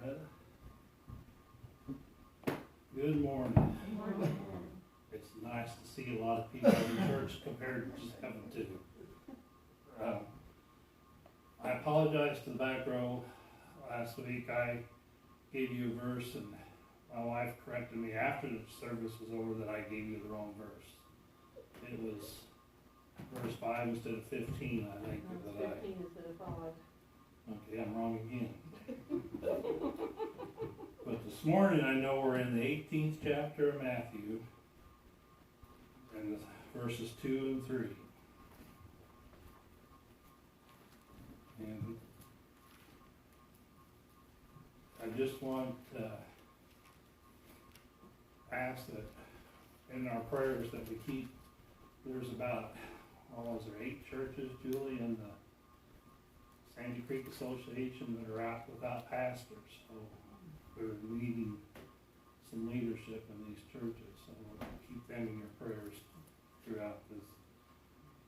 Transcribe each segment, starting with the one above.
ahead. Good morning. It's nice to see a lot of people in church compared to just having two. I apologize to the back row. Last week I gave you a verse and my wife corrected me after the service was over that I gave you the wrong verse. It was verse 5 instead of 15, I think. 15 instead of 5. Okay, I'm wrong again. But this morning I know we're in the 18th chapter of Matthew, and verses 2 and 3. And I just want to ask that in our prayers that we keep, there's about, is there 8 churches, Julie, in the Sandy Creek Association that are out without pastors. So we're needing some leadership in these churches. So we'll keep them in your prayers throughout this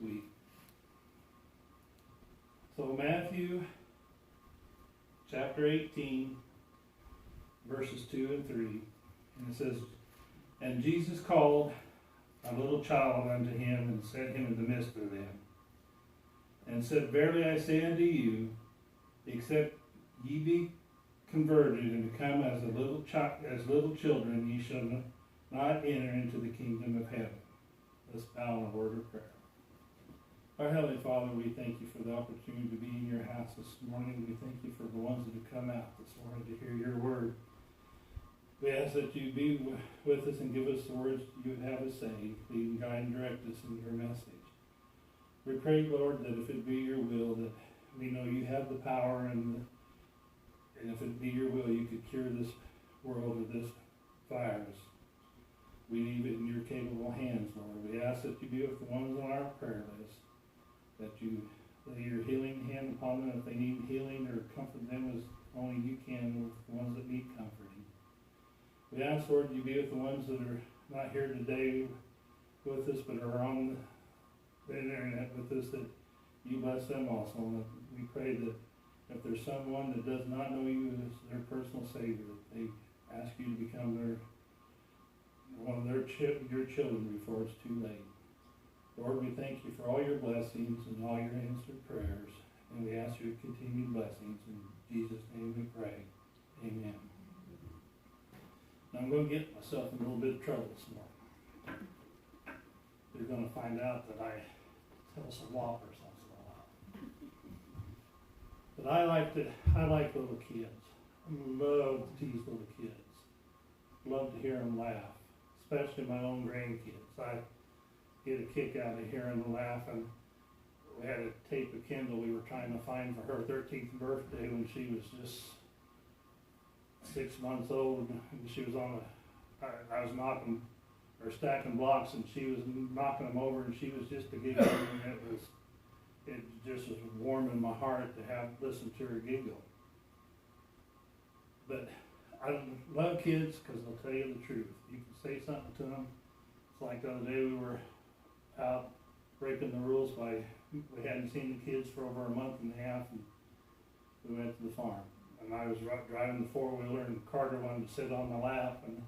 week. So Matthew chapter 18, verses 2 and 3, and it says, "And Jesus called a little child unto him, and set him in the midst of them, and said, Verily I say unto you, except ye be converted and become as little children, ye shall not enter into the kingdom of heaven." Let's bow in a word of prayer. Our Heavenly Father, we thank you for the opportunity to be in your house this morning. We thank you for the ones that have come out this morning to hear your word. We ask that you be with us and give us the words you would have us say. Lead and guide and direct us in your message. We pray, Lord, that if it be your will, that we know you have the power, and if it be your will, you could cure this world of this virus. We leave it in your capable hands, Lord. We ask that you be with the ones on our prayer list, that you lay your healing hand upon them if they need healing, or comfort them as only you can with the ones that need comforting. We ask, Lord, you be with the ones that are not here today with us, but are on the internet with us, that you bless them also. And we pray that if there's someone that does not know you as their personal Savior, that they ask you to become one of your children before it's too late. Lord, we thank you for all your blessings and all your answered prayers, and we ask your continued blessings. In Jesus' name we pray. Amen. Now I'm going to get myself in a little bit of trouble this morning. You're going to find out that I tell some whoppers once in a while. But I like little kids. I love to tease little kids. Love to hear them laugh, especially my own grandkids. I get a kick out of hearing them laugh. And we had a tape of Kendall we were trying to find for her 13th birthday when she was just 6 months old, and she was I was knocking or stacking blocks, and she was knocking them over, and she was just a giggle, and it just was warm in my heart to listen to her giggle. But I love kids because they'll tell you the truth. You can say something to them. It's like the other day we were out breaking the rules we hadn't seen the kids for over a month and a half, and we went to the farm. And I was driving the four-wheeler, and Carter wanted to sit on my lap, and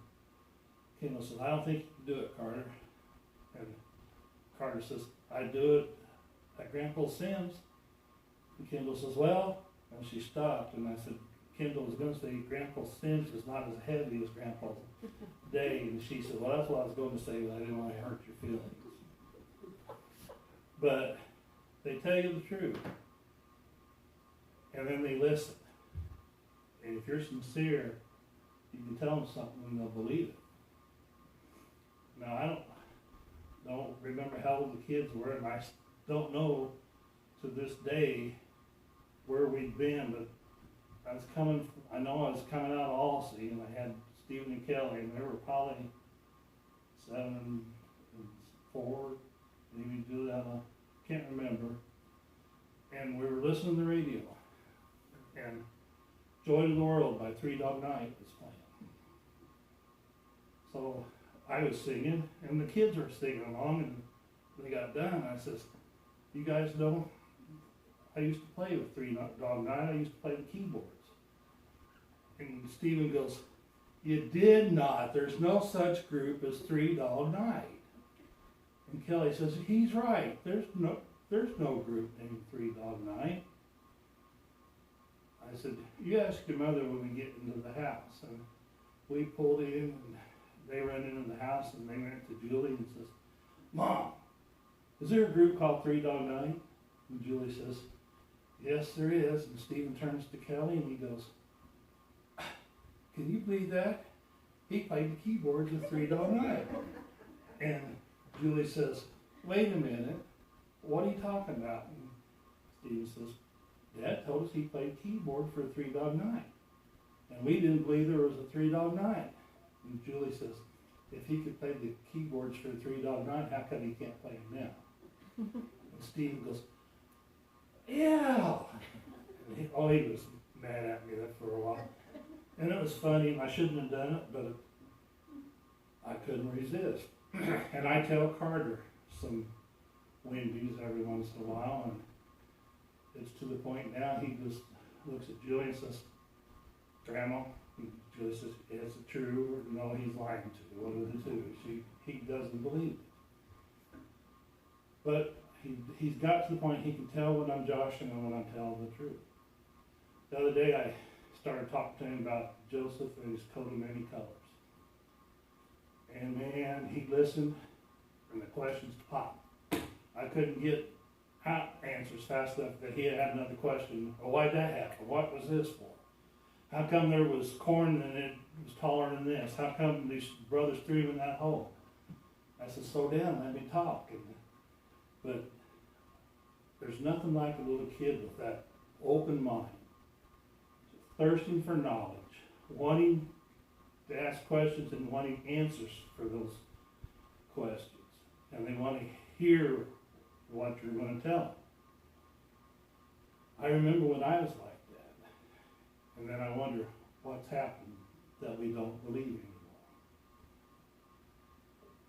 Kendall says, "I don't think you can do it, Carter." And Carter says, "I do it at Grandpa Sims." And Kendall says, "Well," and she stopped, and I said, Kendall was going to say, "Grandpa Sims is not as heavy as Grandpa Day." And she said, "Well, that's what I was going to say, but I didn't want to hurt your feelings." But they tell you the truth, and then they listen. And if you're sincere, you can tell them something and they'll believe it. Now, I don't remember how old the kids were, and I don't know to this day where we'd been, but I know I was coming out of Alsea, and I had Stephen and Kelly, and they were probably 7 and 4, maybe Julie, I can't remember. And we were listening to the radio, and Joy to the World by Three Dog Night was playing. So I was singing, and the kids were singing along, and they got done. I says, "You guys know, I used to play with Three Dog Night. I used to play the keyboards." And Stephen goes, you did not. There's no such group as Three Dog Night. And Kelly says, he's right. There's no group named Three Dog Night. I said, you ask your mother when we get into the house. And we pulled in, and they ran into the house, and they went to Julie and says, Mom, is there a group called Three Dog Night? And Julie says, yes, there is. And Stephen turns to Kelly and he goes, can you believe that? He played the keyboards with Three Dog Night. And Julie says, wait a minute, what are you talking about? And Stephen says, Dad told us he played keyboard for Three Dog Night. And we didn't believe there was a Three Dog Night. And Julie says, if he could play the keyboards for Three Dog Night, how come he can't play them now? And Stephen goes, yeah. He was mad at me for a while. And it was funny, and I shouldn't have done it, but I couldn't resist. And I tell Carter some Wendy's every once in a while, and it's to the point now he just looks at Julie and says, Grandma, Julie says, is it true? Or no, he's lying to you. One of the two. He doesn't believe it. But he's got to the point he can tell when I'm joshing and when I'm telling the truth. The other day I started talking to him about Joseph and his coat of many colors. And man, he listened, and the questions popped. I couldn't get out answers fast enough that he had another question. Well, why'd that happen? What was this for? How come there was corn and it was taller than this? How come these brothers threw him in that hole? I said, slow down, let me talk. But there's nothing like a little kid with that open mind, thirsting for knowledge, wanting to ask questions and wanting answers for those questions. And they want to hear what you're going to tell them. I remember when I was like that. And then I wonder what's happened that we don't believe anymore.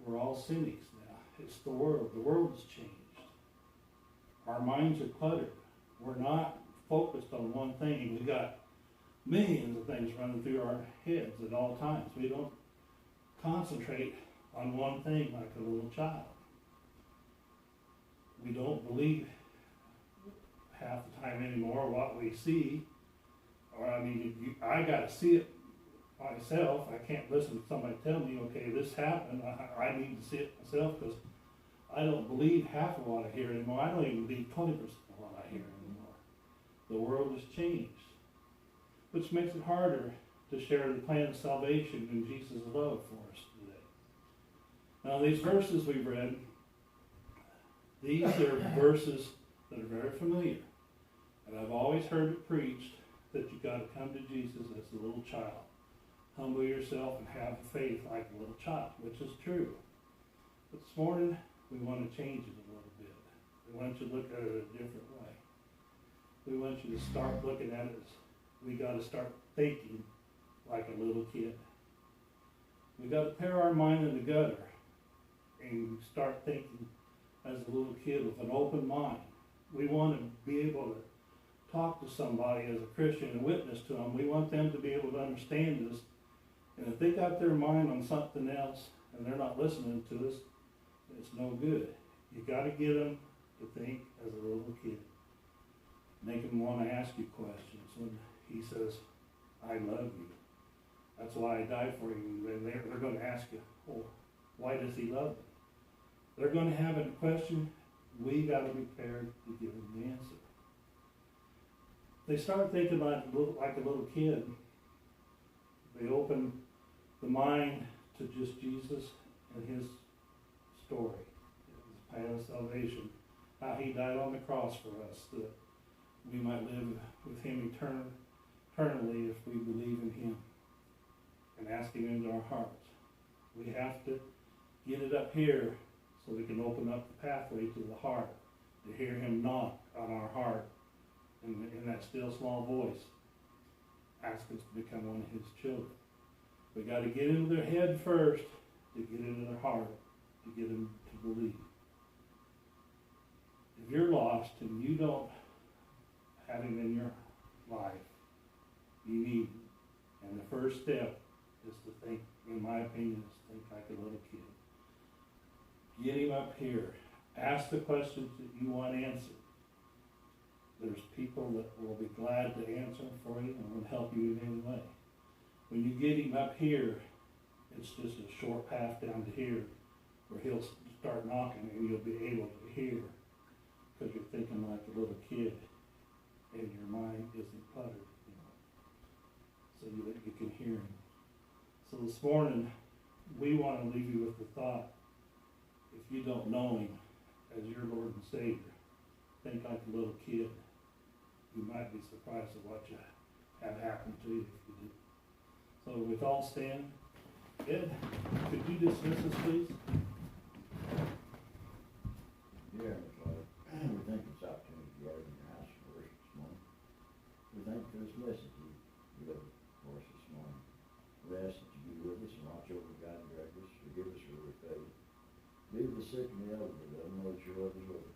We're all cynics now. It's the world. The world has changed. Our minds are cluttered. We're not focused on one thing. We got millions of things running through our heads at all times. We don't concentrate on one thing like a little child. We don't believe half the time anymore what we see. Or I got to see it myself. I can't listen to somebody tell me, okay, this happened. I need to see it myself, because I don't believe half of what I hear anymore. I don't even believe 20% of what I hear anymore. The world has changed, which makes it harder to share the plan of salvation and Jesus' love for us today. Now, these verses we've read, these are verses that are very familiar. And I've always heard it preached that you've got to come to Jesus as a little child. Humble yourself and have faith like a little child, which is true. But this morning, we want to change it a little bit. We want you to look at it a different way. We want you to start looking at it as we got to start thinking like a little kid. We got to pair our mind in the gutter and start thinking as a little kid with an open mind. We want to be able to talk to somebody as a Christian and witness to them. We want them to be able to understand us. And if they got their mind on something else and they're not listening to us, it's no good. You got to get them to think as a little kid. Make them want to ask you questions. When he says, I love you, that's why I died for you. And they're going to ask you, well, why does he love them? They're going to have a question. We got to be prepared to give them the answer. They start thinking like a little kid. They open the mind to just Jesus and his story, his plan of salvation, how he died on the cross for us, that we might live with him eternally if we believe in him and ask him into our hearts. We have to get it up here so we can open up the pathway to the heart, to hear him knock on our heart in that still small voice, ask us to become one of his children. We got to get into their head first to get into their heart, to get them to believe. If you're lost and you don't have him in your life, you need him. first step is to think, in my opinion, is to think like a little kid. Get him up here, ask the questions that you want answered. There's people that will be glad to answer them for you and will help you in any way. When you get him up here, it's just a short path down to here where he'll start knocking and you'll be able to hear, because you're thinking like a little kid and your mind isn't cluttered, you know, so that you can hear him. So this morning, we want to leave you with the thought, if you don't know him as your Lord and Savior, think like a little kid. You might be surprised at what you have happen to you if you do. So with all stand, Ed, could you dismiss us, please? Yeah, Father, we thank you for this opportunity to gather in your house for worship this morning. We thank you for this message you delivered for us this morning. We ask that you be with us and watch over, guide, and direct us. Forgive us for our failure. Be with the sick and the elderly. Let them know that your love is with them.